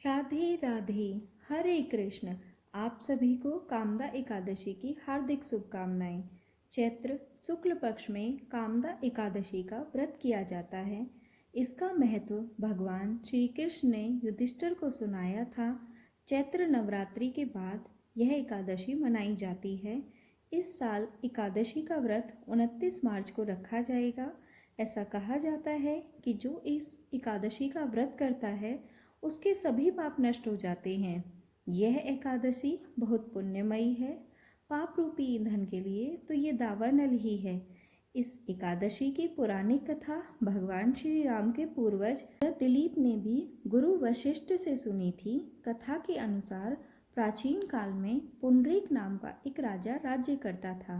राधे राधे। हरे कृष्ण। आप सभी को कामदा एकादशी की हार्दिक शुभकामनाएं। चैत्र शुक्ल पक्ष में कामदा एकादशी का व्रत किया जाता है। इसका महत्व भगवान श्री कृष्ण ने युधिष्ठिर को सुनाया था। चैत्र नवरात्रि के बाद यह एकादशी मनाई जाती है। इस साल एकादशी का व्रत 29 मार्च को रखा जाएगा। ऐसा कहा जाता है कि जो इस एकादशी का व्रत करता है उसके सभी पाप नष्ट हो जाते हैं। यह एकादशी बहुत पुण्यमयी है। पाप रूपी ईंधन के लिए तो ये दावानल ही है। इस एकादशी की पुरानी कथा भगवान श्री राम के पूर्वज दिलीप ने भी गुरु वशिष्ठ से सुनी थी। कथा के अनुसार प्राचीन काल में पुंडरीक नाम का एक राजा राज्य करता था।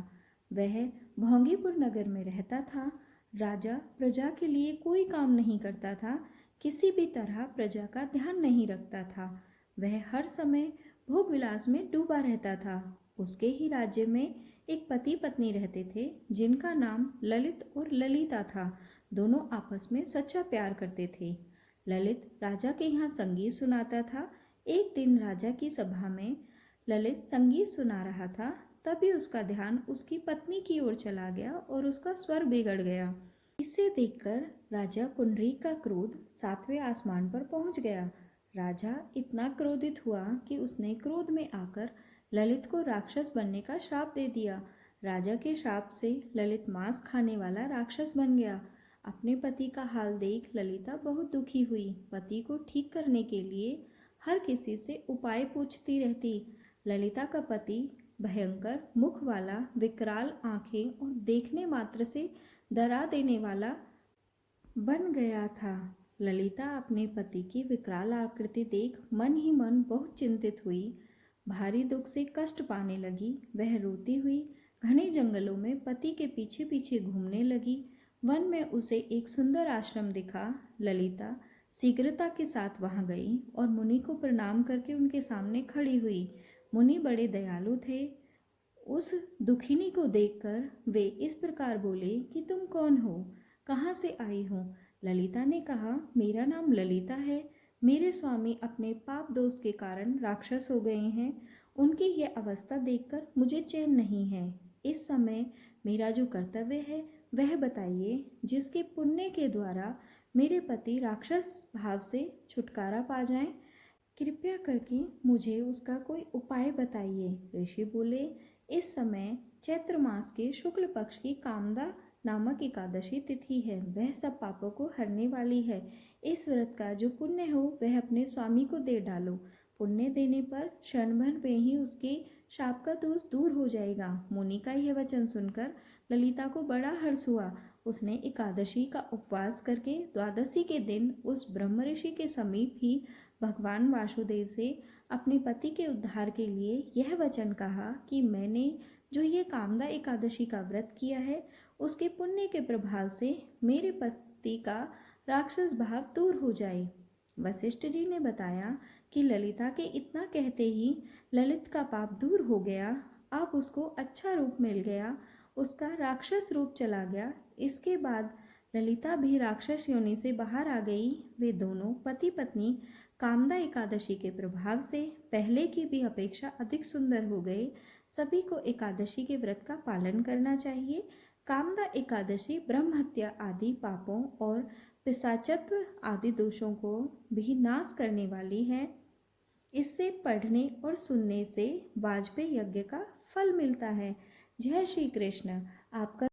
वह भोंगीपुर नगर में रहता था। राजा प्रजा के लिए कोई काम नहीं करता था, किसी भी तरह प्रजा का ध्यान नहीं रखता था। वह हर समय भोग विलास में डूबा रहता था। उसके ही राज्य में एक पति पत्नी रहते थे जिनका नाम ललित और ललिता था। दोनों आपस में सच्चा प्यार करते थे। ललित राजा के यहाँ संगीत सुनाता था। एक दिन राजा की सभा में ललित संगीत सुना रहा था, तभी उसका ध्यान उसकी पत्नी की ओर चला गया और उसका स्वर बिगड़ गया। इसे देखकर राजा पुंडरीक का क्रोध 7वें आसमान पर पहुंच गया। राजा इतना क्रोधित हुआ कि उसने क्रोध में आकर ललित को राक्षस बनने का श्राप दे दिया। राजा के श्राप से ललित मांस खाने वाला राक्षस बन गया। अपने पति का हाल देख ललिता बहुत दुखी हुई। पति को ठीक करने के लिए हर किसी से उपाय पूछती रहती। ललिता का पति भयंकर मुख वाला, विकराल आंखें और देखने मात्र से डरा देने वाला बन गया था। ललिता अपने पति की विकराल आकृति देख मन ही मन बहुत चिंतित हुई। भारी दुख से कष्ट पाने लगी। वह रोती हुई घने जंगलों में पति के पीछे पीछे घूमने लगी। वन में उसे एक सुंदर आश्रम दिखा। ललिता शीघ्रता के साथ वहां गई और मुनि को प्रणाम करके उनके सामने खड़ी हुई। मुनि बड़े दयालु थे। उस दुखिनी को देखकर वे इस प्रकार बोले कि तुम कौन हो, कहाँ से आई हो। ललिता ने कहा, मेरा नाम ललिता है। मेरे स्वामी अपने पाप दोष के कारण राक्षस हो गए हैं। उनकी यह अवस्था देखकर मुझे चैन नहीं है। इस समय मेरा जो कर्तव्य है वह बताइए, जिसके पुण्य के द्वारा मेरे पति राक्षस भाव से छुटकारा पा जाएं। कृपया करके मुझे उसका कोई उपाय बताइए। ऋषि बोले, इस समय चैत्र मास के शुक्ल पक्ष की कामदा नामक एकादशी तिथि है। वह सब पापों को हरने वाली है। इस व्रत का जो पुण्य हो वह अपने स्वामी को दे डालो। पुण्य देने पर क्षण भर में ही उसके शाप का दोष दूर हो जाएगा। मुनि का यह वचन सुनकर ललिता को बड़ा हर्ष हुआ। उसने एकादशी का उपवास करके द्वादशी के दिन उस ब्रह्म ऋषि के समीप ही भगवान वासुदेव से अपने पति के उद्धार के लिए यह वचन कहा कि मैंने जो ये कामदा एकादशी का व्रत किया है उसके पुण्य के प्रभाव से मेरे पति का राक्षस भाव दूर हो जाए। वशिष्ठ जी ने बताया कि ललिता के इतना कहते ही ललित का पाप दूर हो गया। अब उसको अच्छा रूप मिल गया, उसका राक्षस रूप चला गया। इसके बाद ललिता भी राक्षस योनि से बाहर आ गई। वे दोनों पति पत्नी कामदा एकादशी के प्रभाव से पहले की भी अपेक्षा अधिक सुंदर हो गए। सभी को एकादशी के व्रत का पालन करना चाहिए। कामदा एकादशी ब्रह्म हत्या आदि पापों और पिशाचत्व आदि दोषों को भी नाश करने वाली है। इससे पढ़ने और सुनने से वाजपेयी यज्ञ का फल मिलता है। जय श्री कृष्ण। आपका